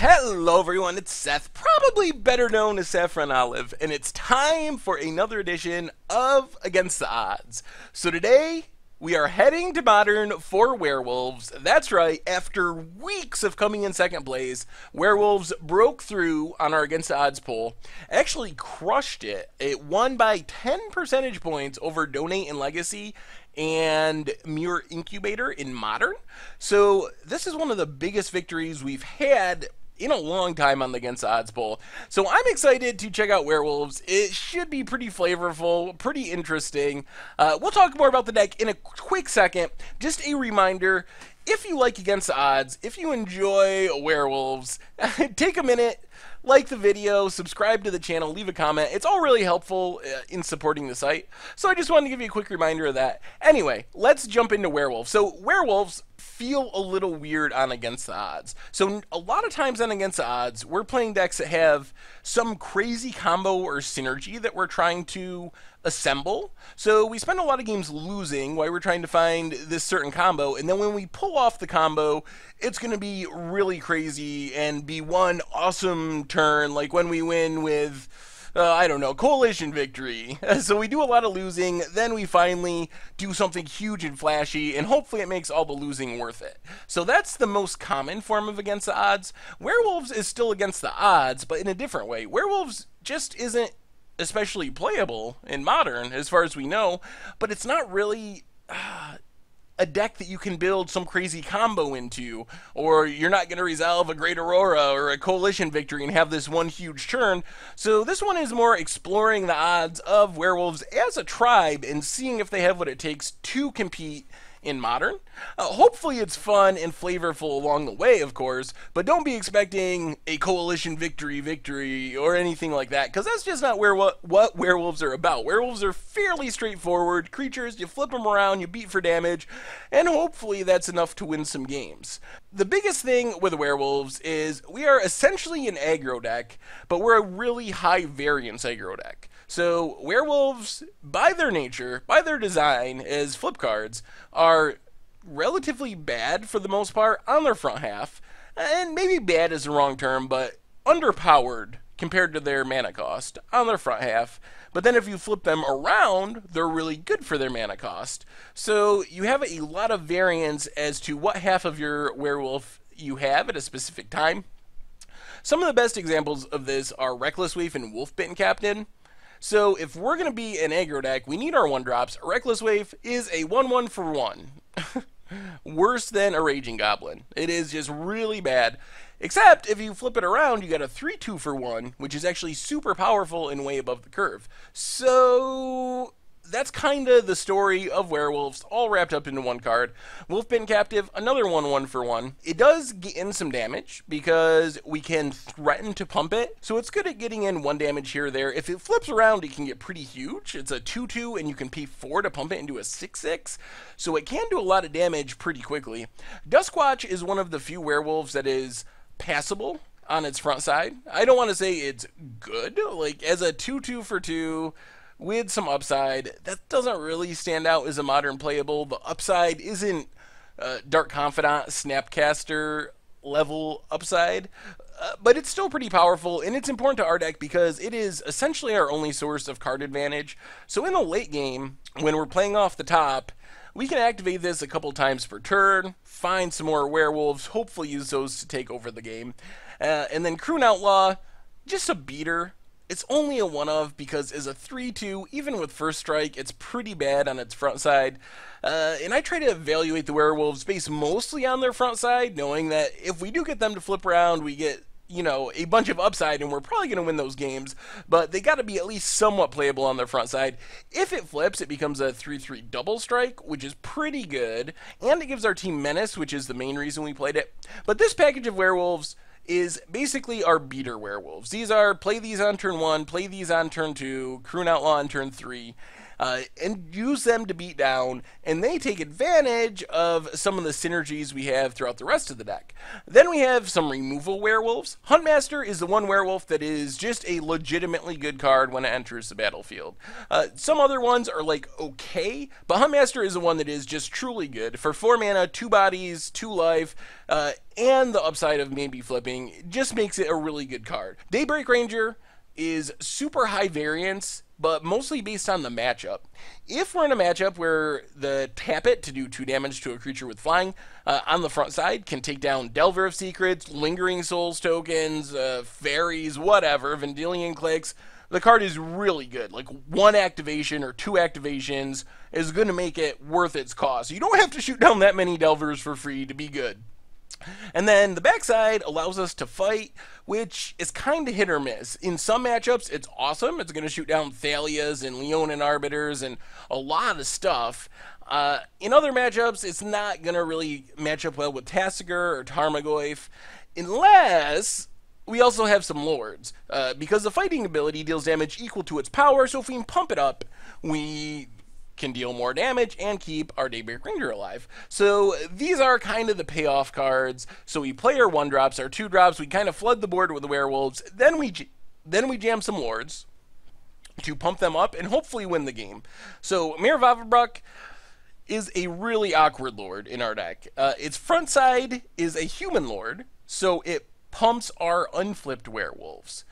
Hello everyone, it's Seth, probably better known as Saffron Olive, and it's time for another edition of Against the Odds. So today, we are heading to Modern for Werewolves. That's right, after weeks of coming in second place, Werewolves broke through on our Against the Odds poll, actually crushed it. It won by 10 percentage points over Donate and Legacy, and Mirror Incubator in Modern. So this is one of the biggest victories we've had in a long time on the Against the Odds poll. So I'm excited to check out Werewolves. It should be pretty flavorful, pretty interesting. We'll talk more about the deck in a quick second. Just a reminder, if you like Against the Odds, if you enjoy Werewolves, take a minute, like the video, subscribe to the channel, leave a comment. It's all really helpful in supporting the site. So I just wanted to give you a quick reminder of that. Anyway, let's jump into Werewolves. So Werewolves feel a little weird on Against the Odds. So a lot of times on Against the Odds, we're playing decks that have some crazy combo or synergy that we're trying to assemble. So we spend a lot of games losing while we're trying to find this certain combo, and then when we pull off the combo, it's going to be really crazy and be one awesome turn, like when we win with I don't know, coalition victory. So we do a lot of losing, then we finally do something huge and flashy, and hopefully it makes all the losing worth it. So that's the most common form of Against the Odds. Werewolves is still against the odds, but in a different way. Werewolves just isn't especially playable in Modern, as far as we know, but it's not really a deck that you can build some crazy combo into, or you're not going to resolve a Great Aurora or a Coalition victory and have this one huge turn. So this one is more exploring the odds of Werewolves as a tribe and seeing if they have what it takes to compete in Modern. Hopefully it's fun and flavorful along the way, of course, but don't be expecting a Coalition victory or anything like that, because that's just not what Werewolves are about. Werewolves are fairly straightforward creatures. You flip them around, you beat for damage, and hopefully that's enough to win some games. The biggest thing with Werewolves is we are essentially an aggro deck, but we're a really high variance aggro deck. So Werewolves, by their nature, by their design as flip cards, are relatively bad for the most part on their front half, and maybe bad is the wrong term, but underpowered compared to their mana cost on their front half. But then if you flip them around, they're really good for their mana cost. So you have a lot of variance as to what half of your werewolf you have at a specific time. Some of the best examples of this are Reckless Waif and Wolfbitten Captain. So if we're going to be an aggro deck, we need our 1-drops. Reckless Waif is a 1/1 for 1. Worse than a Raging Goblin. It is just really bad. Except if you flip it around, you got a 3/2 for 1, which is actually super powerful and way above the curve. So that's kind of the story of Werewolves, all wrapped up into one card. Wolfbitten Captive, another 1/1 for 1. It does get in some damage because we can threaten to pump it, so it's good at getting in 1 damage here or there. If it flips around, it can get pretty huge. It's a 2/2, and you can pay 4 to pump it into a 6/6, so it can do a lot of damage pretty quickly. Duskwatch is one of the few werewolves that is passable on its front side. I don't want to say it's good. Like, as a 2/2 for 2, with some upside, that doesn't really stand out as a Modern playable. The upside isn't Dark Confidant, Snapcaster level upside, but it's still pretty powerful, and it's important to our deck because it is essentially our only source of card advantage. So in the late game, when we're playing off the top, we can activate this a couple times per turn, find some more werewolves, hopefully use those to take over the game. And then Croon Outlaw, just a beater. It's only a 1-of because as a 3/2, even with First Strike, it's pretty bad on its front side. And I try to evaluate the werewolves based mostly on their front side, knowing that if we do get them to flip around, we get, you know, a bunch of upside, and we're probably going to win those games, but they got to be at least somewhat playable on their front side. If it flips, it becomes a 3/3 double strike, which is pretty good, and it gives our team menace, which is the main reason we played it. But this package of werewolves is basically our beater werewolves. These are play these on turn 1, play these on turn 2, Croon Outlaw on turn 3. and use them to beat down, and they take advantage of some of the synergies we have throughout the rest of the deck. Then we have some removal werewolves. Huntmaster is the one werewolf that is just a legitimately good card when it enters the battlefield. Some other ones are like okay, but Huntmaster is the one that is just truly good. For 4 mana, 2 bodies, 2 life, and the upside of maybe flipping just makes it a really good card. Daybreak Ranger is super high variance, but mostly based on the matchup. If we're in a matchup where the tap it to do 2 damage to a creature with flying on the front side can take down Delver of Secrets, Lingering Souls tokens, fairies, whatever, Vendilion clicks, the card is really good. Like 1 activation or 2 activations is going to make it worth its cost. You don't have to shoot down that many Delvers for free to be good. And then the backside allows us to fight, which is kind of hit or miss. In some matchups, it's awesome. It's going to shoot down Thalias and Leonin Arbiters and a lot of stuff. In other matchups, it's not going to really match up well with Tasigur or Tarmogoyf, unless we also have some Lords. Because the fighting ability deals damage equal to its power, so if we can pump it up, we can deal more damage and keep our Daybreak Ranger alive. So these are kind of the payoff cards. So we play our 1-drops, our 2-drops, we kind of flood the board with the werewolves, then we jam some Lords to pump them up and hopefully win the game. So Mir Vavabruck is a really awkward Lord in our deck. Its front side is a human Lord, so it pumps our unflipped werewolves.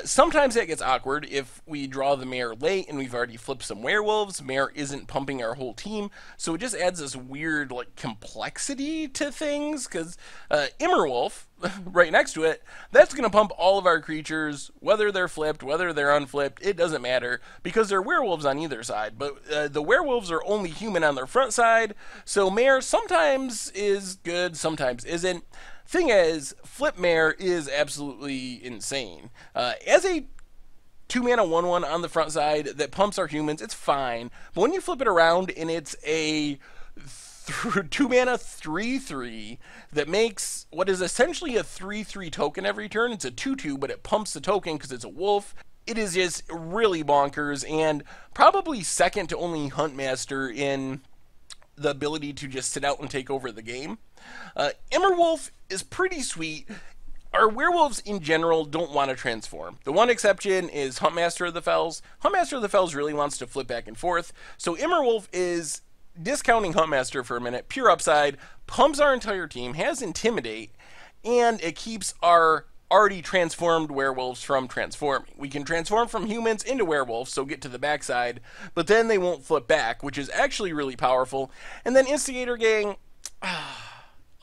Sometimes that gets awkward if we draw the Mayor late and we've already flipped some werewolves. Mayor isn't pumping our whole team, so it just adds this weird like complexity to things, because Immerwolf, right next to it, that's going to pump all of our creatures, whether they're flipped, whether they're unflipped, it doesn't matter, because they're werewolves on either side. But the werewolves are only human on their front side, so Mayor sometimes is good, sometimes isn't. Thing is, Flip Mare is absolutely insane. As a 2-mana 1/1 on the front side that pumps our humans, it's fine. But when you flip it around and it's a 2-mana 3/3 that makes what is essentially a 3/3 token every turn, it's a 2/2, but it pumps the token because it's a wolf. It is just really bonkers, and probably second to only Huntmaster in the ability to just sit out and take over the game. Immerwolf is pretty sweet. Our werewolves in general don't want to transform. The one exception is Huntmaster of the Fells. Huntmaster of the Fells really wants to flip back and forth, so Immerwolf is discounting Huntmaster for a minute, pure upside, pumps our entire team, has Intimidate, and it keeps our already transformed werewolves from transforming. We can transform from humans into werewolves, so get to the backside, but then they won't flip back, which is actually really powerful. And then Instigator Gang,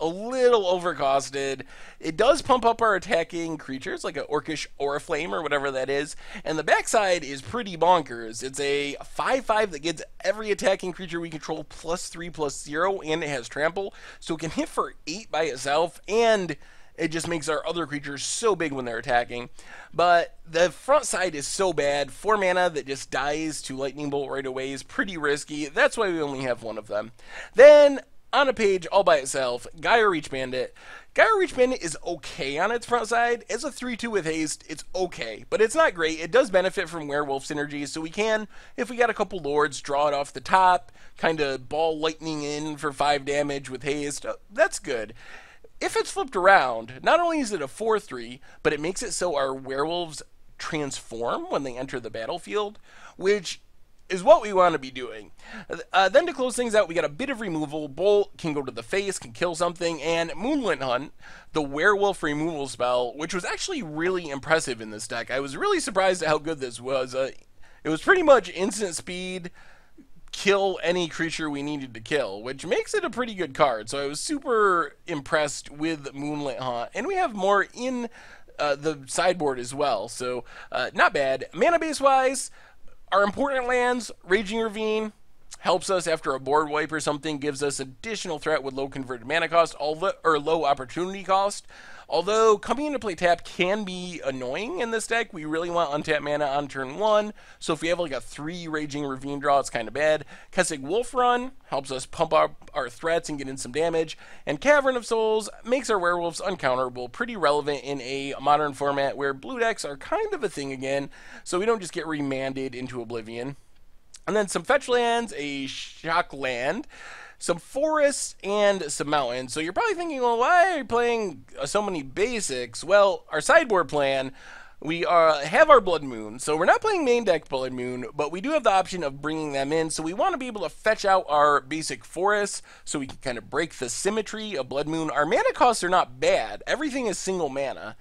a little overcosted. It does pump up our attacking creatures, like an Orcish Oriflame or whatever that is, and the backside is pretty bonkers. It's a 5/5 that gives every attacking creature we control +3/+0, and it has trample, so it can hit for 8 by itself, and it just makes our other creatures so big when they're attacking. But the front side is so bad. 4 mana that just dies to Lightning Bolt right away is pretty risky. That's why we only have one of them. Then, on a page all by itself, Gaia Reach Bandit. Gaia Reach Bandit is okay on its front side. As a 3/2 with haste, it's okay, but it's not great. It does benefit from werewolf synergies, so we can, if we got a couple lords, draw it off the top, kind of ball lightning in for 5 damage with haste. That's good. If it's flipped around, not only is it a 4/3, but it makes it so our werewolves transform when they enter the battlefield, which is what we want to be doing. Then to close things out, we got a bit of removal. Bolt can go to the face, can kill something, and Moonlit Hunt, the werewolf removal spell, which was actually really impressive in this deck. I was really surprised at how good this was. It was pretty much instant speed, kill any creature we needed to kill, which makes it a pretty good card. So I was super impressed with Moonlit Hunt, and we have more in the sideboard as well, so not bad. Mana base wise, our important lands, Raging Ravine helps us after a board wipe or something, gives us additional threat with low converted mana cost, or low opportunity cost. Although coming into play tap can be annoying in this deck, we really want untapped mana on turn 1, so if we have like a 3 Raging Ravine draw, it's kind of bad. Kessig Wolf Run helps us pump up our threats and get in some damage, and Cavern of Souls makes our werewolves uncounterable, pretty relevant in a modern format where blue decks are kind of a thing again, so we don't just get remanded into oblivion. And then some fetch lands, a shock land, some forests, and some mountains. So you're probably thinking, well, why are you playing so many basics? Well, our sideboard plan, we have our Blood Moon. So we're not playing main deck Blood Moon, but we do have the option of bringing them in. So we want to be able to fetch out our basic forests so we can kind of break the symmetry of Blood Moon. Our mana costs are not bad. Everything is single mana.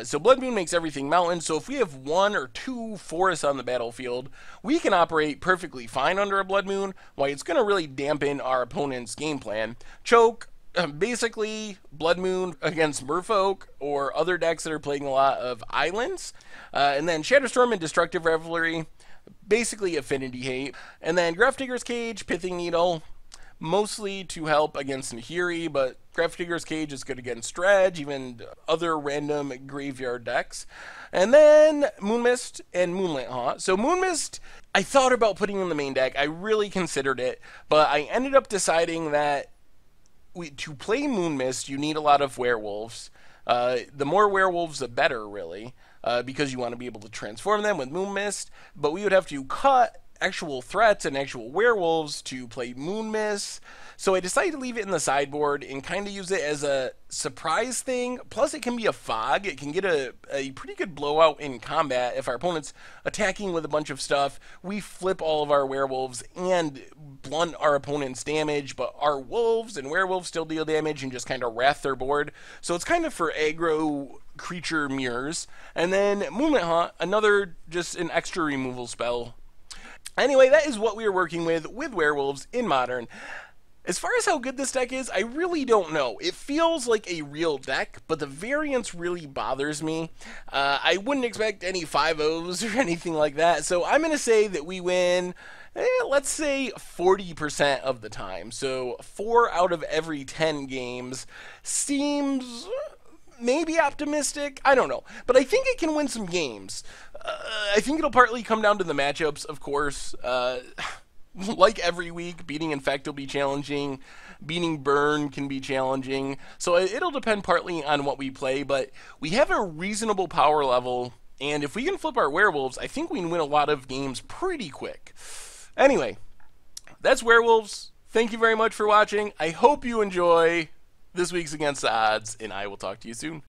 So Blood Moon makes everything mountain. So if we have 1 or 2 forests on the battlefield, we can operate perfectly fine under a Blood Moon, while it's going to really dampen our opponent's game plan. Choke, basically Blood Moon against Merfolk or other decks that are playing a lot of islands. And then Shatterstorm and Destructive Revelry, basically Affinity Hate. And then Grafdigger's Cage, Pithing Needle, mostly to help against Nahiri, but Grafdigger's Cage is good against Dredge, even other random graveyard decks. And then Moonmist and Moonlit Haunt. So Moonmist, I thought about putting in the main deck. I really considered it, but I ended up deciding that to play Moonmist, you need a lot of werewolves. The more werewolves, the better, really, because you want to be able to transform them with Moonmist. But we would have to cut actual threats and actual werewolves to play Moonmist. So I decided to leave it in the sideboard and kind of use it as a surprise thing. Plus, it can be a fog. It can get a pretty good blowout in combat. If our opponent's attacking with a bunch of stuff, we flip all of our werewolves and blunt our opponent's damage, but our wolves and werewolves still deal damage and just kind of wrath their board. So it's kind of for aggro creature mirrors. And then Moonlit Haunt, another just an extra removal spell. Anyway, that is what we are working with werewolves in Modern. As far as how good this deck is, I really don't know. It feels like a real deck, but the variance really bothers me. I wouldn't expect any 5-0s or anything like that, so I'm going to say that we win, let's say 40% of the time. So 4 out of every 10 games seems maybe optimistic. I don't know, but I think it can win some games. I think it'll partly come down to the matchups, of course. Like every week, beating Infect will be challenging. Beating Burn can be challenging. So it'll depend partly on what we play, but we have a reasonable power level, and if we can flip our werewolves, I think we can win a lot of games pretty quick. Anyway, that's Werewolves. Thank you very much for watching. I hope you enjoy this week's Against the Odds, and I will talk to you soon.